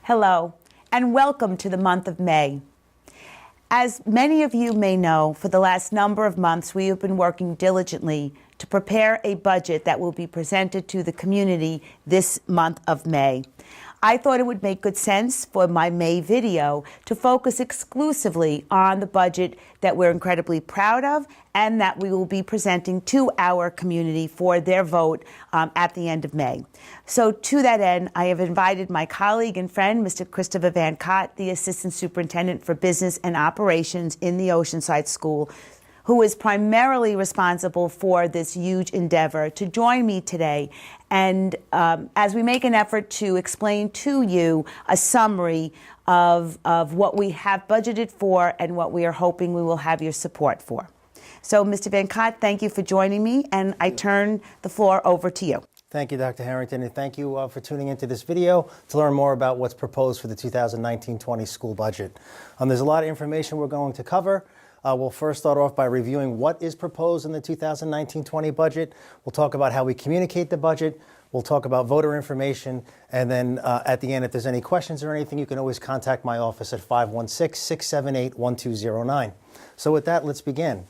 Hello, and welcome to the month of May. As many of you may know, for the last number of months, we have been working diligently to prepare a budget that will be presented to the community this month of May. I thought it would make good sense for my May video to focus exclusively on the budget that we're incredibly proud of and that we will be presenting to our community for their vote at the end of May. So to that end, I have invited my colleague and friend, Mr. Christopher Van Cott, the Assistant Superintendent for Business and Operations in the Oceanside School, who is primarily responsible for this huge endeavor, to join me today. And as we make an effort to explain to you a summary of what we have budgeted for and what we are hoping we will have your support for. So, Mr. Van Cott, thank you for joining me, and I turn the floor over to you. Thank you, Dr. Harrington, and thank you for tuning into this video to learn more about what's proposed for the 2019-20 school budget. There's a lot of information we're going to cover. We'll first start off by reviewing what is proposed in the 2019-20 budget. We'll talk about how we communicate the budget. We'll talk about voter information. And then at the end, if there's any questions or anything, you can always contact my office at 516-678-1209. So with that, let's begin.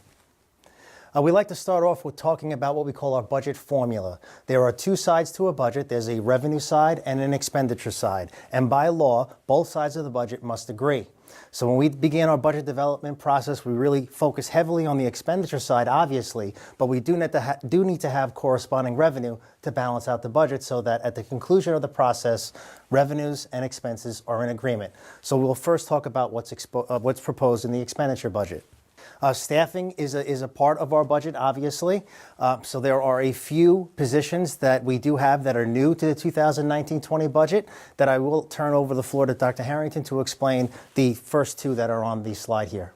We like to start off with talking about what we call our budget formula. There are two sides to a budget. There's a revenue side and an expenditure side. And by law, both sides of the budget must agree. So when we began our budget development process, we really focus heavily on the expenditure side, obviously, but we do need to have corresponding revenue to balance out the budget so that at the conclusion of the process, revenues and expenses are in agreement. So we'll first talk about what's proposed in the expenditure budget. Staffing is a part of our budget, obviously. So there are a few positions that we do have that are new to the 2019-20 budget that I will turn over the floor to Dr. Harrington to explain the first two that are on the slide here.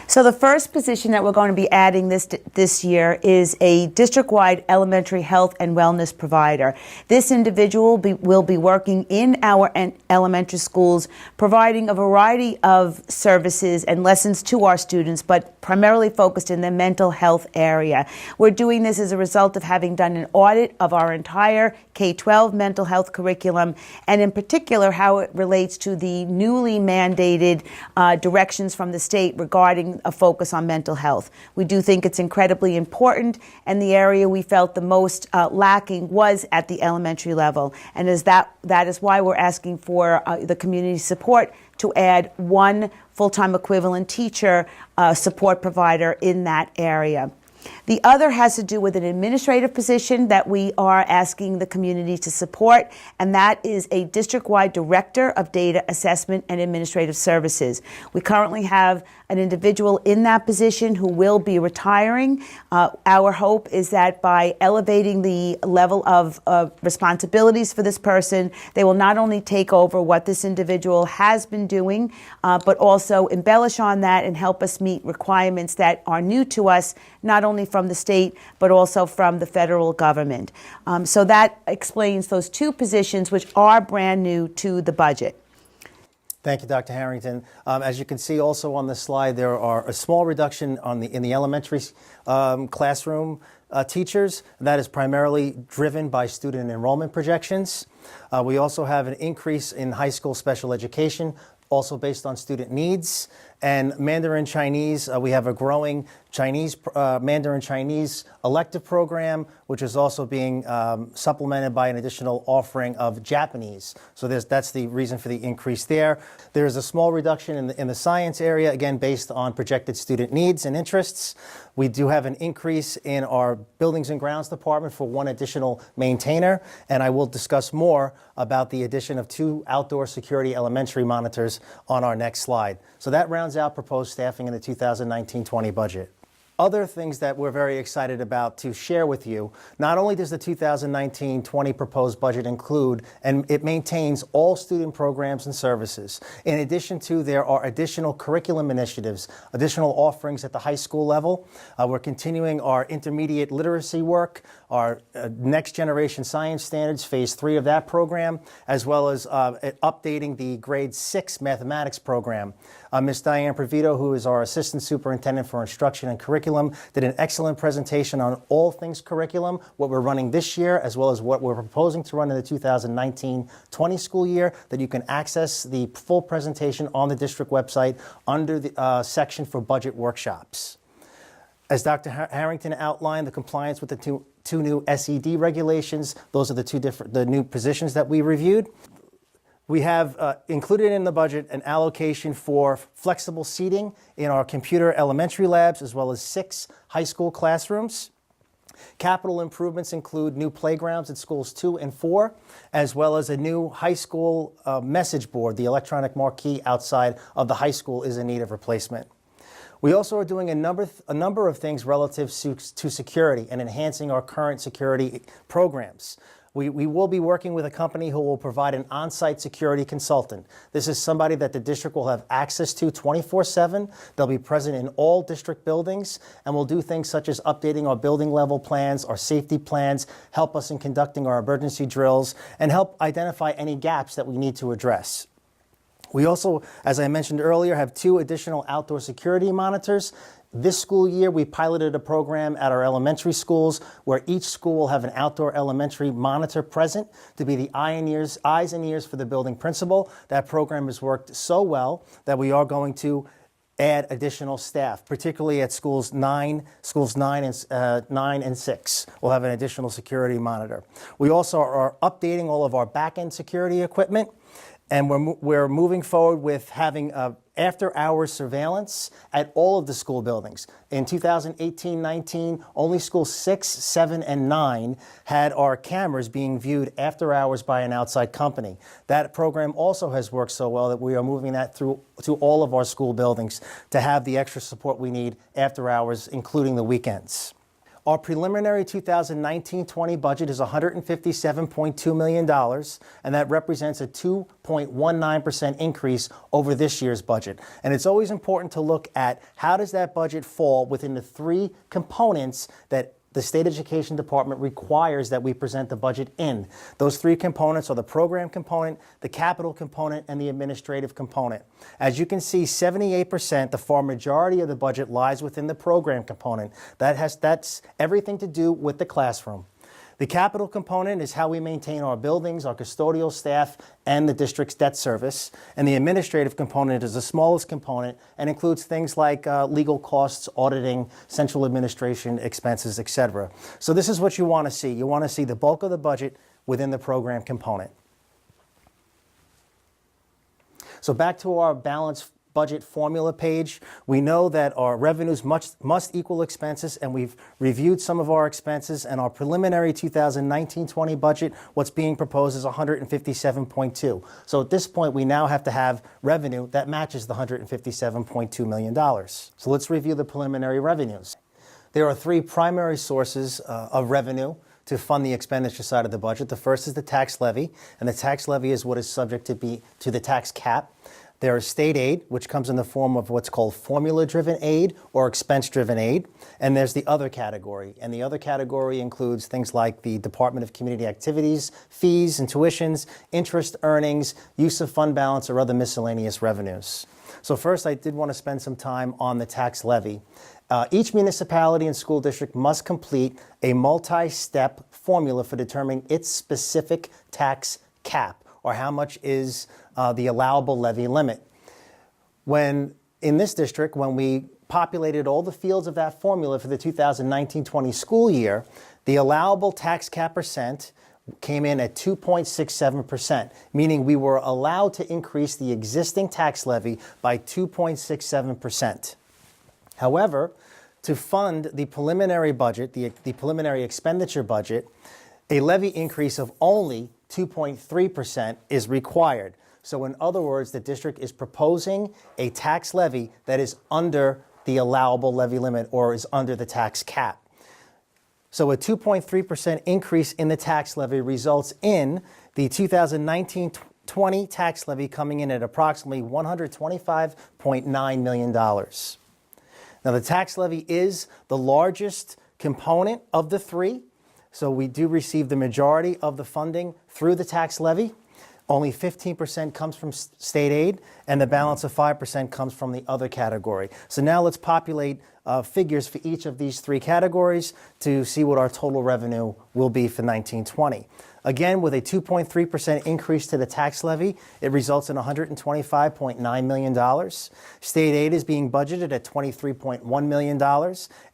So the first position that we're going to be adding this year is a district-wide elementary health and wellness provider. This individual will be working in our elementary schools, providing a variety of services and lessons to our students, but primarily focused in the mental health area. We're doing this as a result of having done an audit of our entire K-12 mental health curriculum, and in particular how it relates to the newly mandated directions from the state regarding a focus on mental health. We do think it's incredibly important, and the area we felt the most lacking was at the elementary level. And that is why we're asking for the community support to add one full-time equivalent teacher support provider in that area. The other has to do with an administrative position that we are asking the community to support, and that is a district-wide director of data assessment and administrative services. We currently have an individual in that position who will be retiring. Our hope is that by elevating the level of responsibilities for this person, they will not only take over what this individual has been doing, but also embellish on that and help us meet requirements that are new to us, not only from the state, but also from the federal government. So that explains those two positions, which are brand new to the budget. Thank you, Dr. Harrington. As you can see also on the slide, there are a small reduction in the elementary classroom teachers. That is primarily driven by student enrollment projections. We also have an increase in high school special education, also based on student needs. And Mandarin Chinese, we have a growing Mandarin Chinese elective program, which is also being supplemented by an additional offering of Japanese. So that's the reason for the increase there. There is a small reduction in the science area, again, based on projected student needs and interests. We do have an increase in our Buildings and Grounds Department for one additional maintainer, and I will discuss more about the addition of 2 outdoor security elementary monitors on our next slide. So that rounds out proposed staffing in the 2019-20 budget. Other things that we're very excited about to share with you, not only does the 2019-20 proposed budget include, and it maintains all student programs and services. In addition to, there are additional curriculum initiatives, additional offerings at the high school level. We're continuing our intermediate literacy work, our Next Generation Science Standards, Phase 3 of that program, as well as updating the Grade 6 mathematics program. Ms. Diane Provito, who is our Assistant Superintendent for Instruction and Curriculum, did an excellent presentation on all things curriculum, what we're running this year, as well as what we're proposing to run in the 2019-20 school year, that you can access the full presentation on the district website under the section for budget workshops. As Dr. Harrington outlined, the compliance with the two new SED regulations, those are the new positions that we reviewed. We have included in the budget an allocation for flexible seating in our computer elementary labs, as well as 6 high school classrooms. Capital improvements include new playgrounds at schools 2 and 4, as well as a new high school message board. The electronic marquee outside of the high school is in need of replacement. We also are doing a number of things relative to security and enhancing our current security programs. We will be working with a company who will provide an on-site security consultant. This is somebody that the district will have access to 24/7. They'll be present in all district buildings and will do things such as updating our building level plans, our safety plans, help us in conducting our emergency drills, and help identify any gaps that we need to address. We also, as I mentioned earlier, have 2 additional outdoor security monitors. This school year, we piloted a program at our elementary schools where each school will have an outdoor elementary monitor present to be the eyes and ears for the building principal. That program has worked so well that we are going to add additional staff, particularly at schools 9 and 6. We'll have an additional security monitor. We also are updating all of our back-end security equipment. And we're moving forward with having after-hours surveillance at all of the school buildings. In 2018-19, only schools 6, 7, and 9 had our cameras being viewed after hours by an outside company. That program also has worked so well that we are moving that through to all of our school buildings to have the extra support we need after hours, including the weekends. Our preliminary 2019-20 budget is $157.2 million, and that represents a 2.19% increase over this year's budget. And it's always important to look at how does that budget fall within the 3 components that the State Education Department requires that we present the budget in. Those 3 components are the program component, the capital component, and the administrative component. As you can see, 78%, the far majority of the budget lies within the program component. That's everything to do with the classroom. The capital component is how we maintain our buildings, our custodial staff, and the district's debt service. And the administrative component is the smallest component and includes things like legal costs, auditing, central administration expenses, etc. So this is what you want to see. You want to see the bulk of the budget within the program component. So back to our balanced budget formula page. We know that our revenues must equal expenses, and we've reviewed some of our expenses, and our preliminary 2019-20 budget, what's being proposed is $157.2. So at this point, we now have to have revenue that matches the $157.2 million. So let's review the preliminary revenues. There are 3 primary sources of revenue to fund the expenditure side of the budget. The first is the tax levy, and the tax levy is what is subject to the tax cap. There is state aid, which comes in the form of what's called formula-driven aid or expense-driven aid. And there's the other category. And the other category includes things like the Department of Community Activities, fees and tuitions, interest earnings, use of fund balance, or other miscellaneous revenues. So first, I did want to spend some time on the tax levy. Each municipality and school district must complete a multi-step formula for determining its specific tax cap, or how much is the allowable levy limit. In this district, when we populated all the fields of that formula for the 2019-20 school year, the allowable tax cap percent came in at 2.67%, meaning we were allowed to increase the existing tax levy by 2.67%. However, to fund the preliminary budget, the preliminary expenditure budget, a levy increase of only 2.3% is required. So in other words, the district is proposing a tax levy that is under the allowable levy limit or is under the tax cap. So a 2.3% increase in the tax levy results in the 2019-20 tax levy coming in at approximately $125.9 million. Now the tax levy is the largest component of the three. So we do receive the majority of the funding through the tax levy. Only 15% comes from state aid, and the balance of 5% comes from the other category. So now let's populate figures for each of these three categories to see what our total revenue will be for 1920. Again, with a 2.3% increase to the tax levy, it results in $125.9 million. State aid is being budgeted at $23.1 million,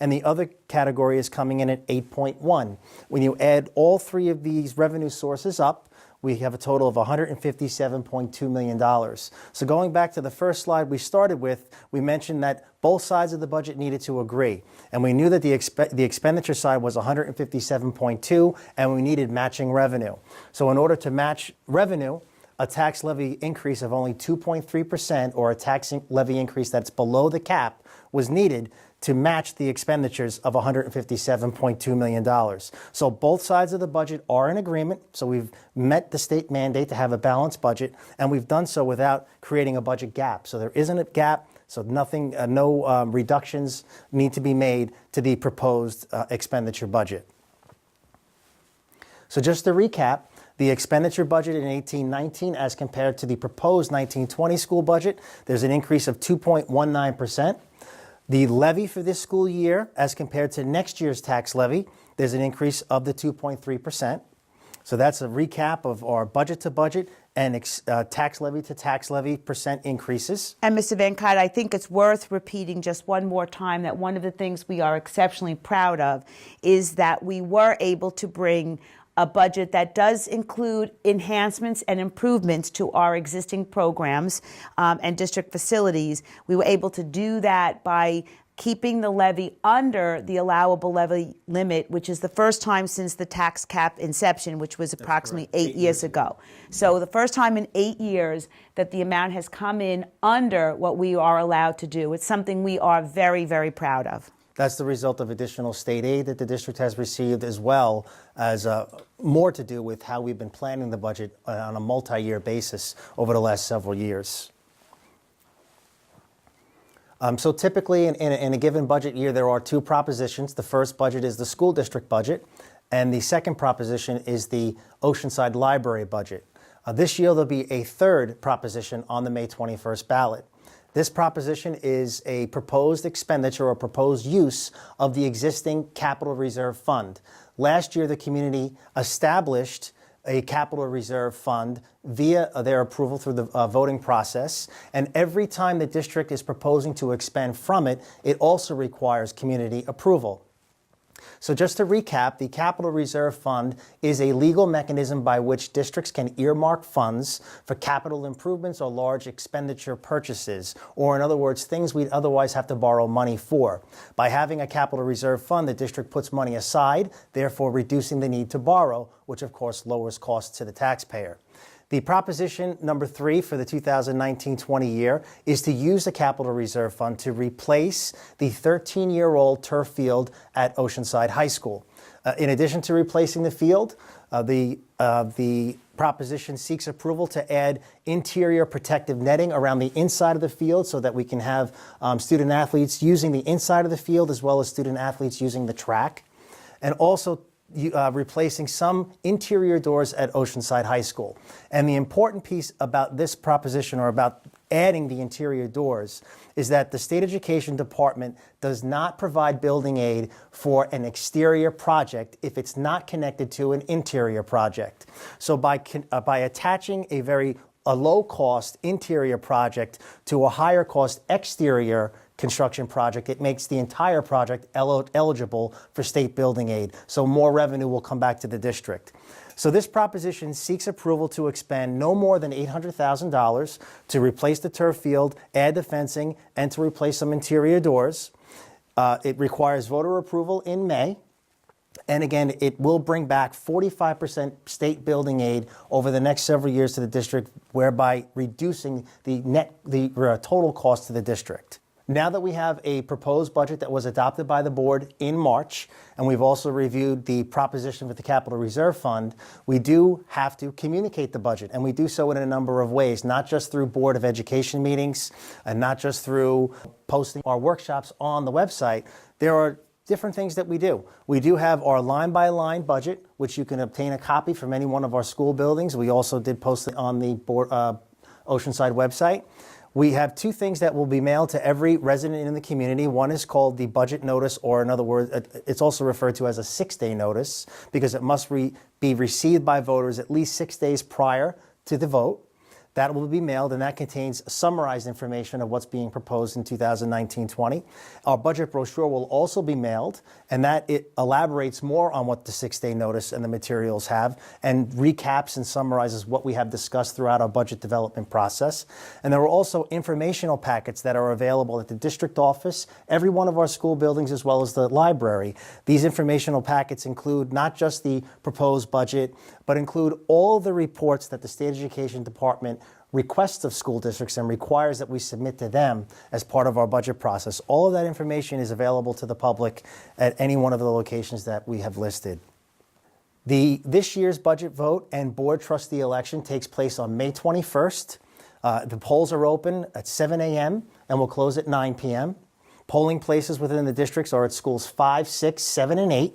and the other category is coming in at $8.1. When you add all three of these revenue sources up, we have a total of $157.2 million. So going back to the first slide we started with, we mentioned that both sides of the budget needed to agree. And we knew that the expenditure side was $157.2, and we needed matching revenue. So in order to match revenue, a tax levy increase of only 2.3% or a tax levy increase that's below the cap was needed to match the expenditures of $157.2 million. So both sides of the budget are in agreement. So we've met the state mandate to have a balanced budget, and we've done so without creating a budget gap. So there isn't a gap, so nothing, no reductions need to be made to the proposed expenditure budget. So just to recap, the expenditure budget in 1819 as compared to the proposed 1920 school budget, there's an increase of 2.19%. The levy for this school year, as compared to next year's tax levy, there's an increase of the 2.3%. So that's a recap of our budget to budget and tax levy to tax levy percent increases. And Mr. Van Cott, I think it's worth repeating just one more time that one of the things we are exceptionally proud of is that we were able to bring a budget that does include enhancements and improvements to our existing programs and district facilities. We were able to do that by keeping the levy under the allowable levy limit, which is the first time since the tax cap inception, which was approximately 8 years ago. So the first time in 8 years that the amount has come in under what we are allowed to do. It's something we are very, very proud of. That's the result of additional state aid that the district has received, as well as more to do with how we've been planning the budget on a multi-year basis over the last several years. So typically in a given budget year, there are two propositions. The first budget is the school district budget, and the second proposition is the Oceanside Library budget. This year, there'll be a third proposition on the May 21st ballot. This proposition is a proposed expenditure or proposed use of the existing capital reserve fund. Last year, the community established a capital reserve fund via their approval through the voting process. And every time the district is proposing to expend from it, it also requires community approval. So just to recap, the Capital Reserve Fund is a legal mechanism by which districts can earmark funds for capital improvements or large expenditure purchases, or in other words, things we'd otherwise have to borrow money for. By having a Capital Reserve Fund, the district puts money aside, therefore reducing the need to borrow, which of course lowers costs to the taxpayer. The proposition number 3 for the 2019-20 year is to use the Capital Reserve Fund to replace the 13-year-old turf field at Oceanside High School. In addition to replacing the field, the proposition seeks approval to add interior protective netting around the inside of the field so that we can have student athletes using the inside of the field as well as student athletes using the track, and also replacing some interior doors at Oceanside High School. And the important piece about this proposition, or about adding the interior doors, is that the State Education Department does not provide building aid for an exterior project if it's not connected to an interior project. So by attaching a low-cost interior project to a higher-cost exterior construction project, it makes the entire project eligible for state building aid. So more revenue will come back to the district. So this proposition seeks approval to expend no more than $800,000 to replace the turf field, add the fencing, and to replace some interior doors. It requires voter approval in May. And again, it will bring back 45% state building aid over the next several years to the district, whereby reducing the total cost to the district. Now that we have a proposed budget that was adopted by the board in March, and we've also reviewed the proposition with the Capital Reserve Fund, we do have to communicate the budget, and we do so in a number of ways, not just through Board of Education meetings, and not just through posting our workshops on the website. There are different things that we do. We do have our line-by-line budget, which you can obtain a copy from any one of our school buildings. We also did post it on the Oceanside website. We have two things that will be mailed to every resident in the community. One is called the budget notice, or in other words, it's also referred to as a 6-day notice, because it must be received by voters at least 6 days prior to the vote. That will be mailed, and that contains summarized information of what's being proposed in 2019-20. Our budget brochure will also be mailed, and it elaborates more on what the 6-day notice and the materials have, and recaps and summarizes what we have discussed throughout our budget development process. And there are also informational packets that are available at the district office, every one of our school buildings, as well as the library. These informational packets include not just the proposed budget, but include all the reports that the State Education Department requests of school districts and requires that we submit to them as part of our budget process. All of that information is available to the public at any one of the locations that we have listed. This year's budget vote and board trustee election takes place on May 21st. The polls are open at 7 a.m. and will close at 9 p.m. Polling places within the districts are at schools 5, 6, 7, and 8.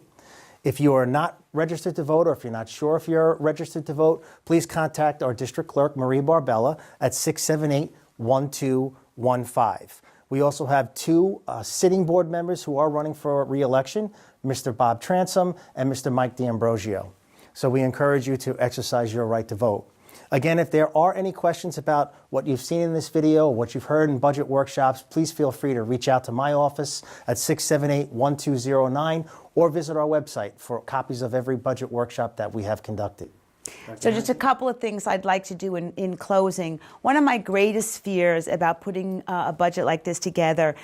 If you are not registered to vote, or if you're not sure if you're registered to vote, please contact our district clerk, Marie Barbella, at 678-1215. We also have two sitting board members who are running for re-election, Mr. Bob Transom and Mr. Mike D'Ambrosio. So we encourage you to exercise your right to vote. Again, if there are any questions about what you've seen in this video, or what you've heard in budget workshops, please feel free to reach out to my office at 678-1209 or visit our website for copies of every budget workshop that we have conducted. So just a couple of things I'd like to do in closing. One of my greatest fears about putting a budget like this together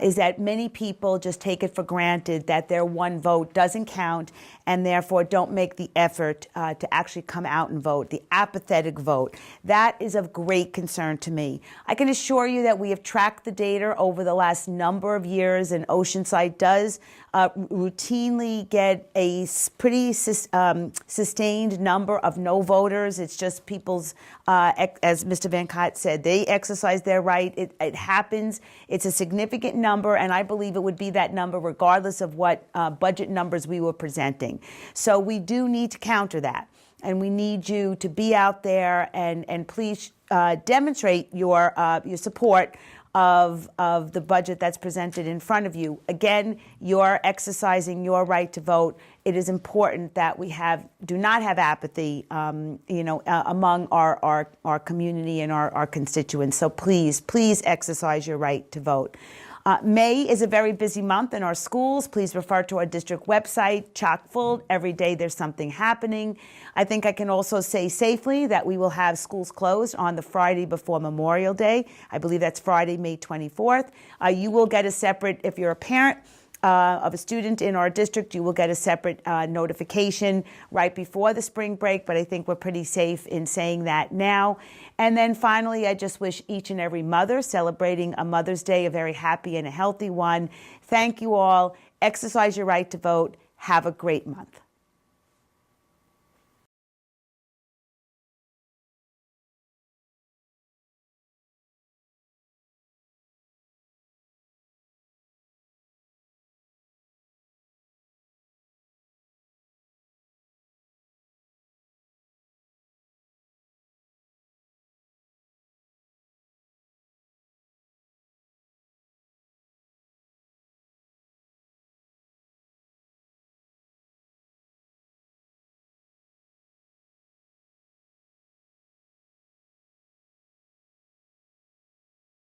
is that many people just take it for granted that their one vote doesn't count, and therefore don't make the effort to actually come out and vote, the apathetic vote. That is of great concern to me. I can assure you that we have tracked the data over the last number of years, and Oceanside does routinely get a pretty sustained number of no voters. It's just people's, as Mr. Van Cott said, they exercise their right. It happens. It's a significant number, and I believe it would be that number regardless of what budget numbers we were presenting. So we do need to counter that, and we need you to be out there and please demonstrate your support of the budget that's presented in front of you. Again, you're exercising your right to vote. It is important that we do not have apathy, among our community and our constituents. So please exercise your right to vote. May is a very busy month in our schools. Please refer to our district website, chock full. Every day there's something happening. I think I can also say safely that we will have schools closed on the Friday before Memorial Day. I believe that's Friday, May 24th. You will get a separate, if you're a parent of a student in our district, you will get a separate notification right before the spring break, but I think we're pretty safe in saying that now. And then finally, I just wish each and every mother celebrating a Mother's Day a very happy and a healthy one. Thank you all. Exercise your right to vote. Have a great month.